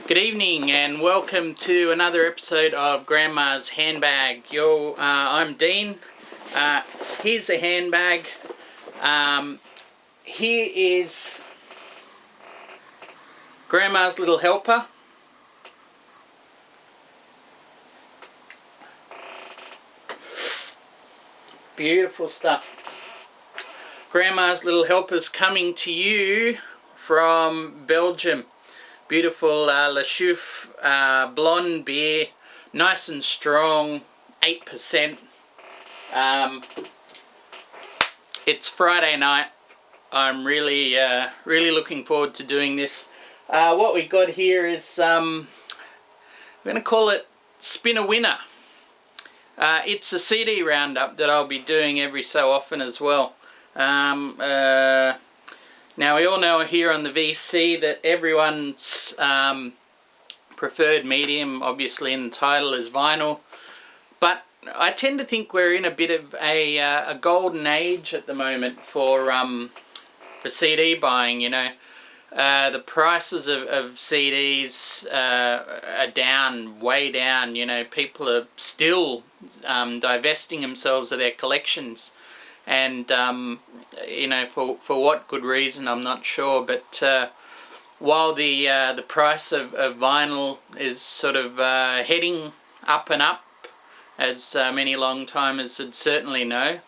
Good evening and welcome to another episode of Grandma's Handbag. I'm Dean. Here's a handbag. Here is Grandma's little helper. Beautiful stuff. Grandma's little helper's coming to you from Belgium. Beautiful Le Chouffe blonde beer, nice and strong, 8%. It's Friday night. I'm really looking forward to doing this. What we got here is I'm going to call it Spin a Winner. It's a CD roundup that I'll be doing every so often as well. Now we all know here on the VC that everyone's preferred medium, obviously in the title, is vinyl. But I tend to think we're in a bit of a golden age at the moment for CD buying. You know, the prices of CDs are down, way down. You know, people are still divesting themselves of their collections. And you know, for what good reason, I'm not sure. But while the price of vinyl is sort of heading up and up, as many long timers would certainly know,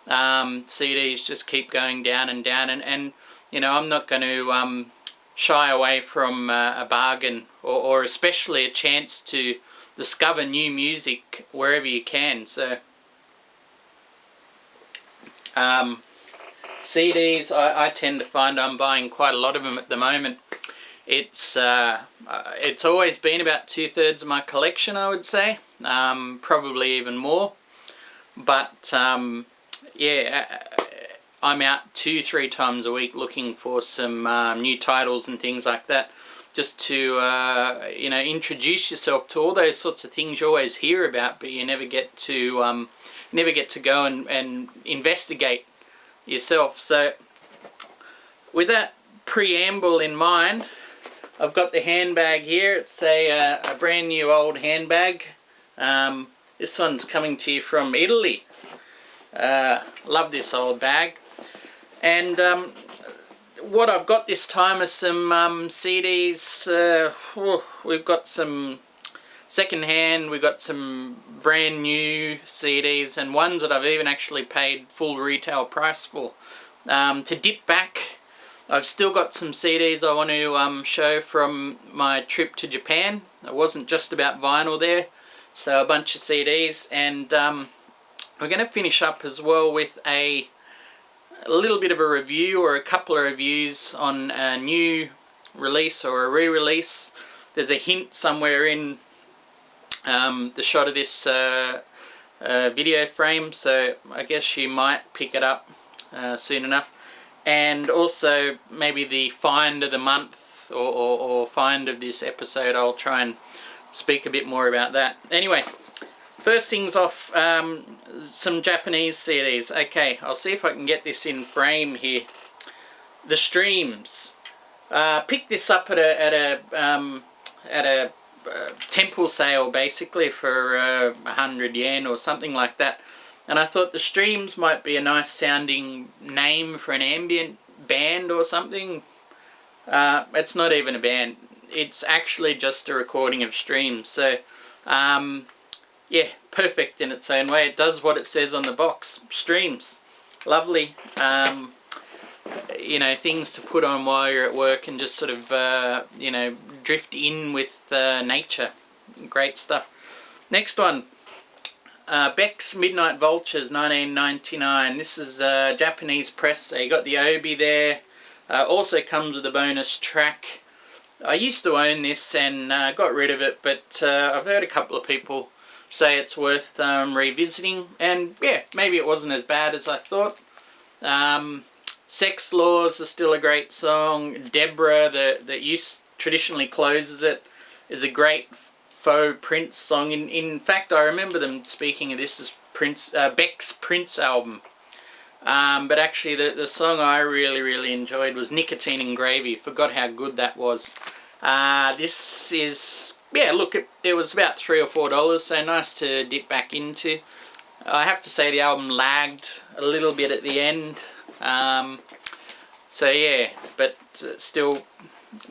CDs just keep going down and down. And you know, I'm not going to shy away from a bargain or especially a chance to discover new music wherever you can. So. CDs, I tend to find I'm buying quite a lot of them at the moment. It's always been about 2/3 of my collection, I would say, probably even more. But yeah, I'm out 2-3 times a week looking for some new titles and things like that, just to you know, introduce yourself to all those sorts of things you always hear about, but you never get to go and investigate yourself. So with that preamble in mind, I've got the handbag here. It's a brand new old handbag. This one's coming to you from Italy. Love this old bag. And what I've got this time are some CDs. We've got some second-hand, we've got some brand new CDs, and ones that I've even actually paid full retail price for. To dip back, I've still got some CDs I want to show from my trip to Japan. It wasn't just about vinyl there, so a bunch of CDs. And we're going to finish up as well with a little bit of a review, or a couple of reviews on a new release or a re-release. There's a hint somewhere in the shot of this video frame, so I guess you might pick it up soon enough. And also maybe the find of the month or find of this episode. I'll try and speak a bit more about that. Anyway, first things off, some Japanese CDs. Okay, I'll see if I can get this in frame here. The Streams. Picked this up at a temple sale, basically, for 100 yen or something like that, and I thought the Streams might be a nice sounding name for an ambient band or something. It's not even a band, it's actually just a recording of Streams. So yeah, perfect in its own way. It does what it says on the box. Streams, lovely. You know, things to put on while you're at work and just sort of you know, drift in with nature. Great stuff. Next one, Beck's Midnight Vultures, 1999. This is a Japanese press. So you got the obi there. Also comes with a bonus track. I used to own this and got rid of it, but I've heard a couple of people say it's worth revisiting, and yeah, maybe it wasn't as bad as I thought. Sex Laws is still a great song. Deborah, that traditionally closes it, is a great faux Prince song. In fact, I remember them speaking of this as Beck's Prince album. But actually the song I really enjoyed was Nicotine and Gravy. Forgot how good that was. This is, yeah, look, it was about $3 or $4, so nice to dip back into. I have to say the album lagged a little bit at the end. So yeah, but still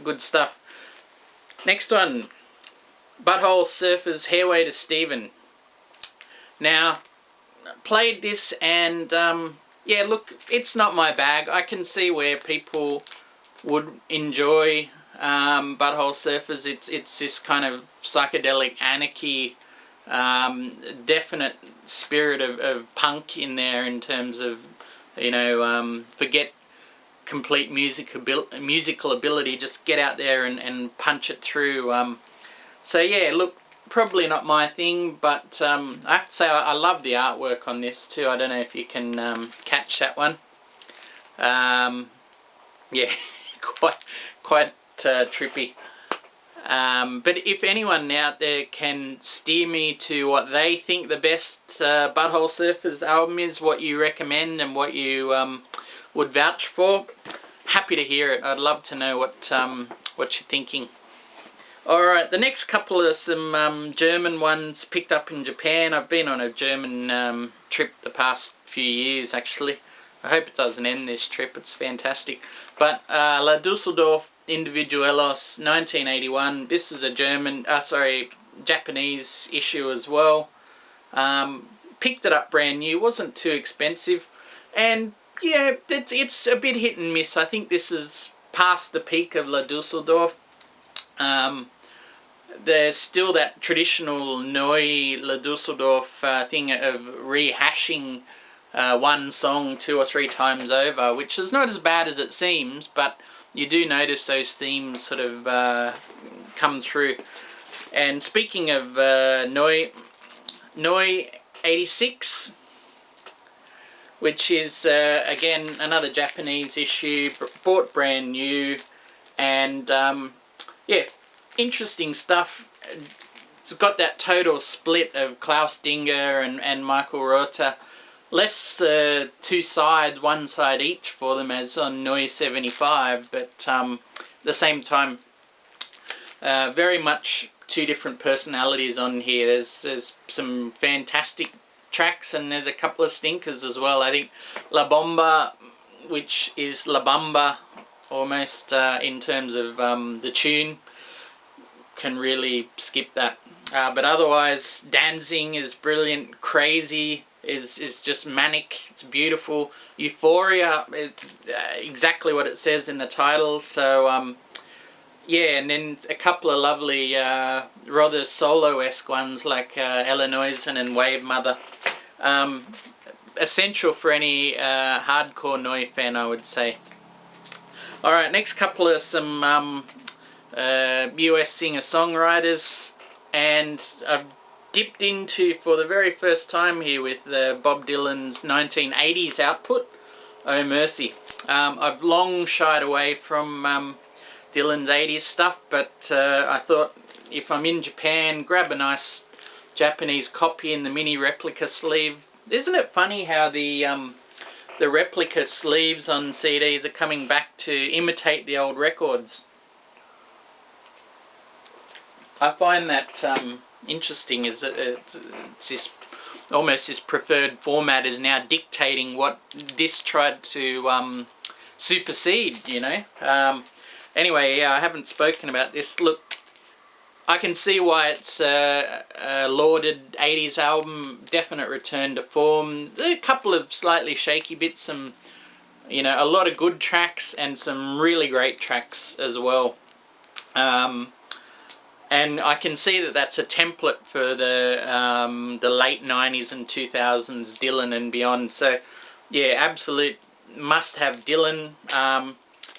good stuff. Next one, Butthole Surfers, Hairway to Stephen. Now, played this and yeah, look, it's not my bag. I can see where people would enjoy Butthole Surfers. It's this kind of psychedelic anarchy, definite spirit of punk in there in terms of, you know, forget complete musical ability, just get out there and punch it through. So yeah, look, probably not my thing, but I have to say I love the artwork on this too. I don't know if you can catch that one. Yeah, quite trippy. But if anyone out there can steer me to what they think the best Butthole Surfers album is, what you recommend and what you would vouch for, happy to hear it. I'd love to know what you're thinking. Alright, the next couple are some German ones picked up in Japan. I've been on a German trip the past few years actually. I hope it doesn't end this trip, it's fantastic. But La Dusseldorf Individuelos 1981, this is a Japanese issue as well. Picked it up brand new, wasn't too expensive, and yeah, it's a bit hit and miss. I think this is past the peak of La Dusseldorf. There's still that traditional Neu La Dusseldorf thing of rehashing one song 2 or 3 times over, which is not as bad as it seems, but you do notice those themes sort of come through. And speaking of Neu 86, which is again another Japanese issue, bought brand new, and yeah, interesting stuff. It's got that total split of Klaus Dinger and Michael Rother. Less 2 sides, 1 side each for them as on Neu 75, but at the same time, very much 2 different personalities on here. There's some fantastic tracks and there's a couple of stinkers as well. I think La Bomba, which is La Bamba almost in terms of the tune, can really skip that. But otherwise, Dancing is brilliant. Crazy is just manic. It's beautiful. Euphoria, exactly what it says in the title. So yeah, and then a couple of lovely rather solo-esque ones like Elenoisen and Wave Mother. Essential for any hardcore Neu fan, I would say. Alright, next couple are some US singer-songwriters, and I've dipped into for the very first time here with Bob Dylan's 1980s output, Oh Mercy. I've long shied away from Dylan's 80s stuff, but I thought if I'm in Japan, grab a nice Japanese copy in the mini replica sleeve. Isn't it funny how the replica sleeves on CDs are coming back to imitate the old records? I find that interesting. Is it's this almost this preferred format is now dictating what this tried to supersede, you know. Anyway, yeah, I haven't spoken about this. Look, I can see why it's a lauded 80s album, definite return to form. There's a couple of slightly shaky bits, some, you know, a lot of good tracks and some really great tracks as well. And I can see that that's a template for the late 90s and 2000s Dylan and beyond. So, yeah, absolute must-have Dylan.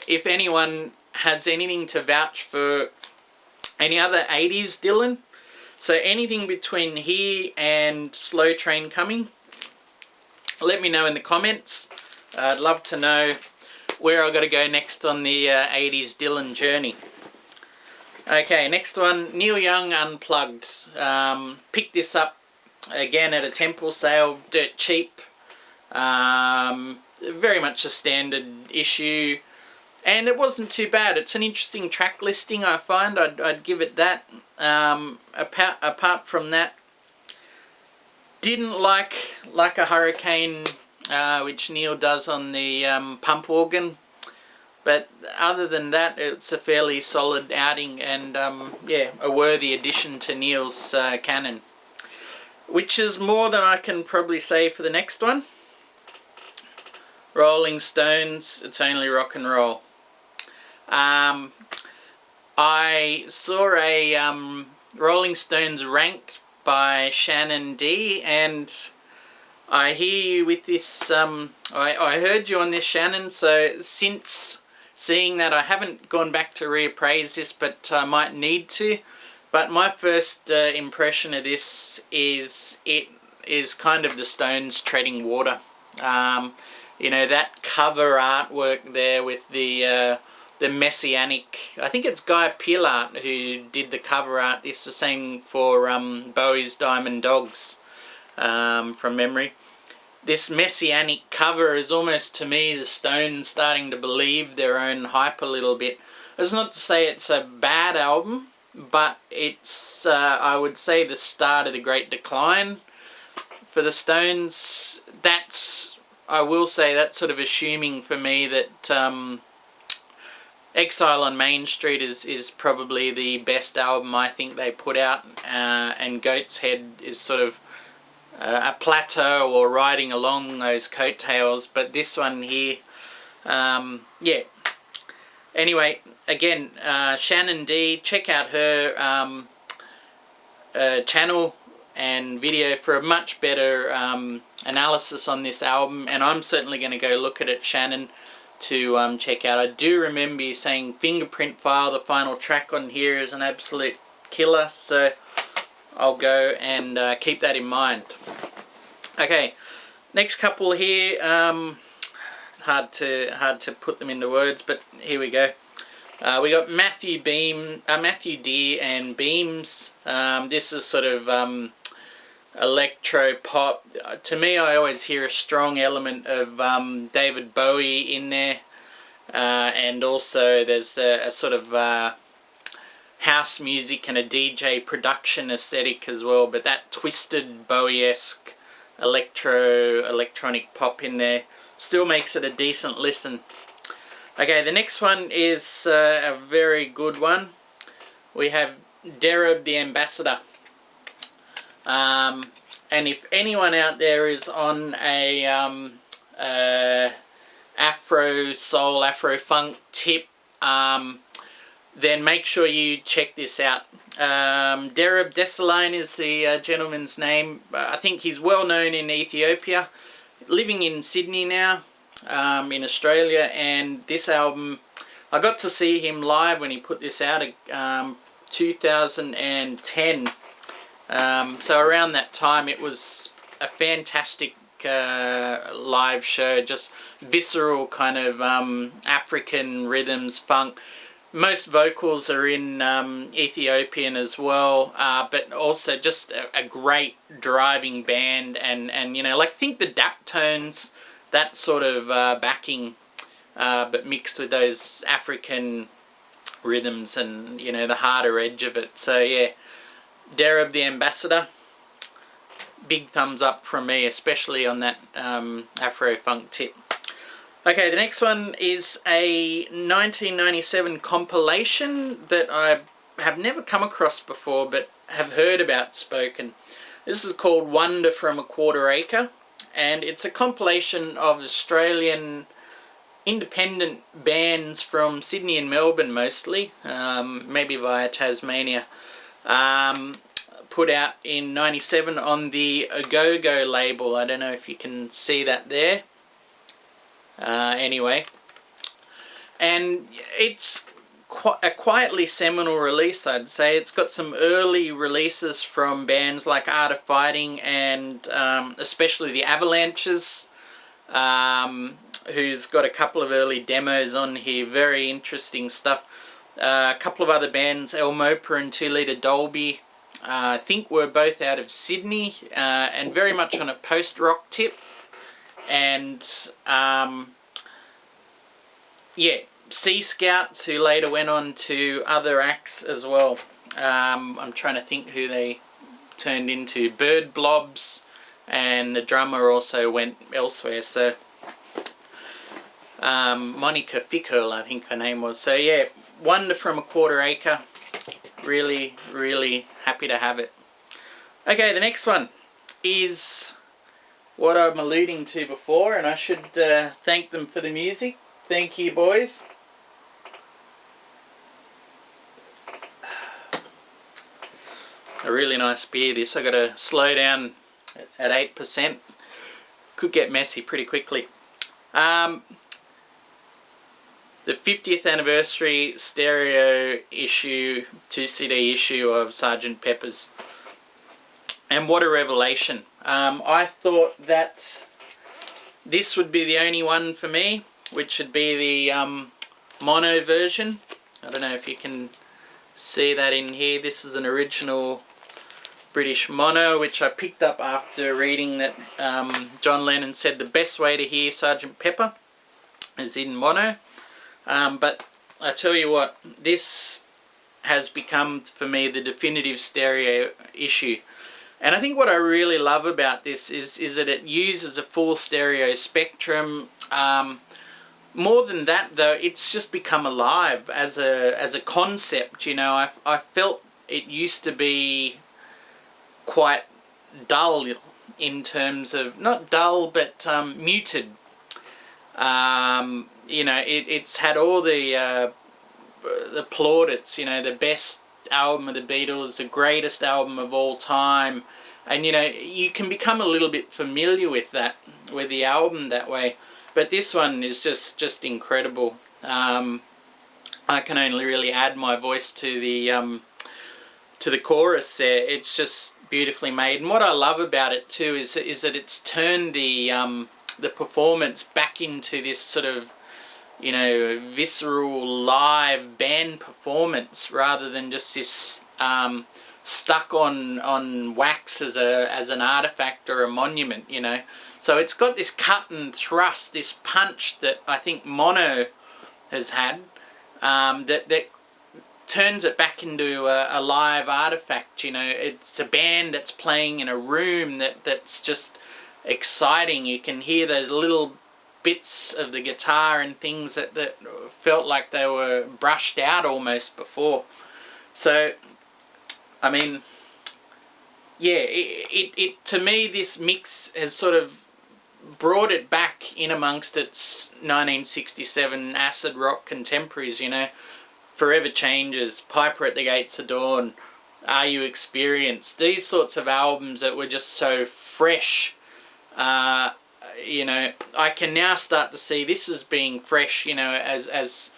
If anyone has anything to vouch for any other 80s Dylan, so anything between here and Slow Train Coming, let me know in the comments. I'd love to know where I've got to go next on the 80s Dylan journey. Okay, next one, Young Unplugged. Picked this up again at a temple sale, dirt cheap. Very much a standard issue. and it wasn't too bad. It's an interesting track listing, I find. I'd give it that. Apart from that, didn't like a Hurricane, which Neil does on the pump organ. But other than that, it's a fairly solid outing, and yeah, a worthy addition to Neil's canon. Which is more than I can probably say for the next one. Rolling Stones, It's Only Rock and Roll. I saw a Rolling Stones ranked by Shannon D, and I hear you with this. I heard you on this, Shannon, so since seeing that, I haven't gone back to reappraise this, but I might need to. But my first impression of this is it is kind of the Stones treading water. You know, that cover artwork there with the messianic, I think it's Guy Pearlart who did the cover art. It's the same for Bowie's Diamond Dogs, from memory. This messianic cover is almost, to me, the Stones starting to believe their own hype a little bit. It's not to say it's a bad album, but it's, I would say, the start of the Great Decline for the Stones. That's, I will say, that's sort of assuming for me that Exile on Main Street is probably the best album I think they put out, and Goat's Head is sort of a plateau or riding along those coattails, but this one here, yeah. Anyway, again, Shannon D, check out her channel and video for a much better analysis on this album, and I'm certainly going to go look at it, Shannon, to check out. I do remember you saying Fingerprint File, the final track on here, is an absolute killer, so I'll go and keep that in mind. Okay, next couple here, hard to put them into words, but here we go. We got Matthew D and Beams. This is sort of electro pop. To me, I always hear a strong element of David Bowie in there, and also there's a sort of house music and a DJ production aesthetic as well, but that twisted Bowie-esque electronic pop in there still makes it a decent listen. Okay, the next one is a very good one. We have Dereb the Ambassador. And if anyone out there is on a Afro soul, Afro funk tip, then make sure you check this out. Dereb Desalegn is the gentleman's name. I think he's well known in Ethiopia, living in Sydney now, in Australia, and this album, I got to see him live when he put this out, 2010. So around that time, it was a fantastic live show, just visceral kind of African rhythms, funk. Most vocals are in Ethiopian as well, but also just a great driving band, and you know, like, think the Daptones, that sort of backing, but mixed with those African rhythms and, you know, the harder edge of it. So yeah, Dereb the Ambassador, big thumbs up from me, especially on that Afro funk tip. Okay, the next one is a 1997 compilation that I have never come across before, but have heard about spoken. This is called Wonder from a Quarter Acre, and it's a compilation of Australian independent bands from Sydney and Melbourne mostly, maybe via Tasmania, put out in 97 on the Agogo label. I don't know if you can see that there. Anyway, and it's a quietly seminal release, I'd say. It's got some early releases from bands like Art of Fighting and especially the Avalanches, who's got a couple of early demos on here. Very interesting stuff. A couple of other bands, El Mopa and 2 Litre Dolby, I think were both out of Sydney, and very much on a post-rock tip. And yeah, Sea Scouts, who later went on to other acts as well. I'm trying to think who they turned into. Bird Blobs, and the drummer also went elsewhere. So Monica Fickel, I think her name was. So yeah, Wonder from a Quarter Acre. Really, really happy to have it. Okay, the next one is what I'm alluding to before, and I should thank them for the music. Thank you, boys. A really nice beer, this. I got to slow down at 8%. Could get messy pretty quickly. The 50th anniversary stereo issue, 2CD issue of Sgt Pepper's. And what a revelation. I thought that this would be the only one for me, which would be the mono version. I don't know if you can see that in here. This is an original British mono, which I picked up after reading that John Lennon said the best way to hear Sgt Pepper is in mono. But I tell you what, this has become for me the definitive stereo issue. And I think what I really love about this is that it uses a full stereo spectrum. More than that, though, it's just become alive as a concept. You know, I felt it used to be quite dull in terms of, not dull, but muted. You know, it's had all the plaudits, you know, the best album of the Beatles, the greatest album of all time, and you know, you can become a little bit familiar with that, with the album that way. But this one is just incredible. I can only really add my voice to the chorus there. It's just beautifully made, and what I love about it too is that it's turned the performance back into this sort of, you know, visceral live band performance rather than just this stuck on wax as an artifact or a monument, you know. So it's got this cut and thrust, this punch that I think mono has had, that turns it back into a live artifact. You know, it's a band that's playing in a room that's just exciting. You can hear those little bits of the guitar and things that felt like they were brushed out almost before. So, I mean, yeah, it to me, this mix has sort of brought it back in amongst its 1967 acid rock contemporaries, you know. Forever Changes, Piper at the Gates of Dawn, Are You Experienced? These sorts of albums that were just so fresh. You know, I can now start to see this as being fresh, you know, as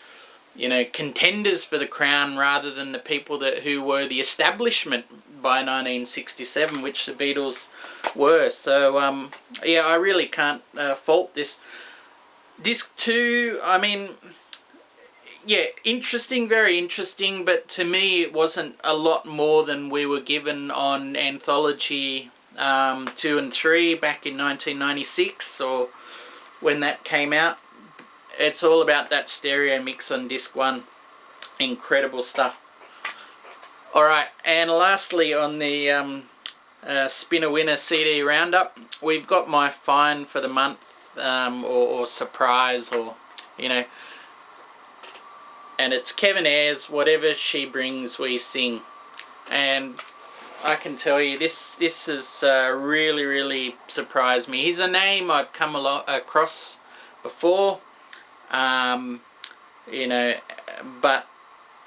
you know, contenders for the crown rather than the people who were the establishment by 1967, which the Beatles were. So, yeah, I really can't fault this. Disc 2, I mean, yeah, interesting, very interesting, but to me it wasn't a lot more than we were given on Anthology 2 and 3 back in 1996, or when that came out. It's all about that stereo mix on disc 1. Incredible stuff. Alright, and lastly on the Spinner Winner CD Roundup, we've got my find for the month, or surprise, or, you know, and it's Kevin Ayers, Whatever She Brings We Sing. And I can tell you, this has really, really surprised me. He's a name I've come across before, you know, but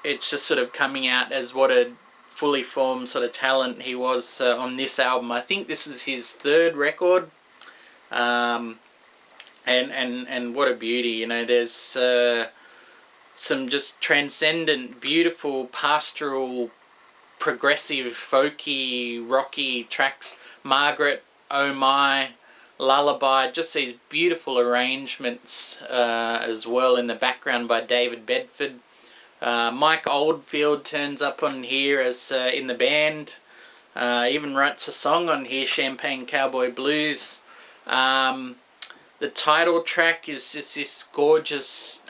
it's just sort of coming out as what a fully formed sort of talent he was on this album. I think this is his third record, and what a beauty, you know. There's some just transcendent, beautiful, pastoral, progressive, folky, rocky tracks. Margaret, Oh My, Lullaby, just these beautiful arrangements as well in the background by David Bedford. Mike Oldfield turns up on here as in the band. Even writes a song on here, Champagne Cowboy Blues. The title track is just this gorgeous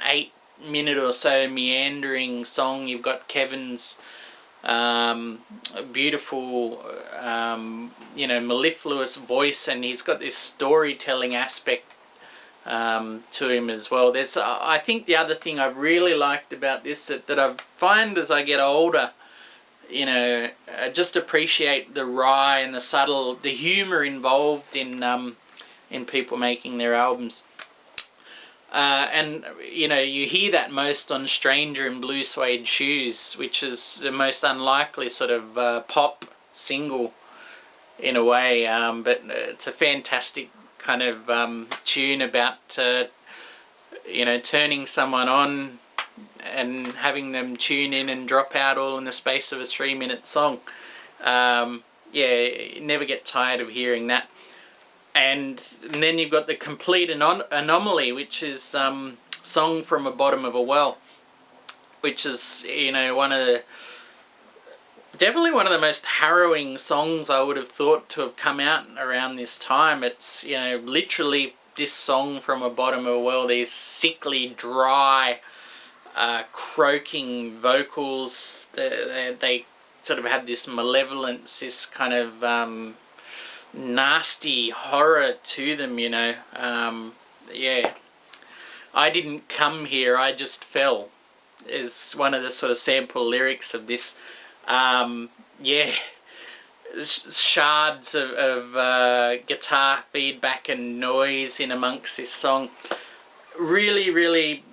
minute or so meandering song. You've got Kevin's beautiful, mellifluous voice, and he's got this storytelling aspect to him as well. I think the other thing I've really liked about this that I find as I get older, just appreciate the wry and the humour involved in people making their albums. And you hear that most on Stranger in Blue Suede Shoes, which is the most unlikely sort of pop single in a way, but it's a fantastic kind of tune about turning someone on and having them tune in and drop out all in the space of a 3-minute song. You never get tired of hearing that. And then you've got the Complete Anomaly, which is Song from the Bottom of a Well, which is definitely one of the most harrowing songs I would have thought to have come out around this time. It's literally this song from a bottom of a well, these sickly, dry, croaking vocals. They sort of have this malevolence, this kind of nasty horror to them, I didn't come here, I just fell, is one of the sort of sample lyrics of this. Shards of guitar feedback and noise in amongst this song. Really, really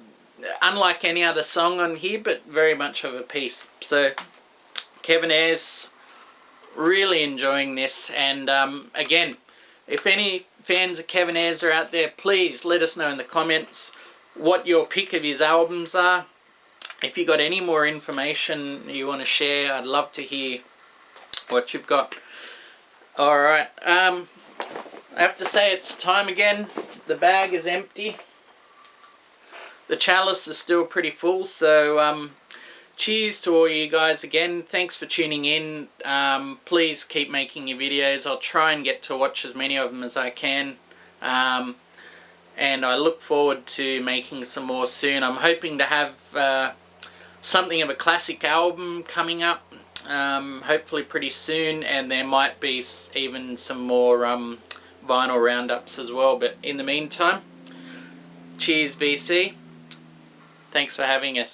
unlike any other song on here, but very much of a piece. So Kevin Ayers, really enjoying this. And again, if any fans of Kevin Ayers are out there, please let us know in the comments what your pick of his albums are. If you got any more information you want to share, I'd love to hear what you've got. Alright, I have to say it's time again. The bag is empty. The chalice is still pretty full, so cheers to all you guys again. Thanks for tuning in. Please keep making your videos. I'll try and get to watch as many of them as I can. And I look forward to making some more soon. I'm hoping to have something of a classic album coming up, hopefully pretty soon, and there might be even some more vinyl roundups as well. But in the meantime, cheers VC. Thanks for having us.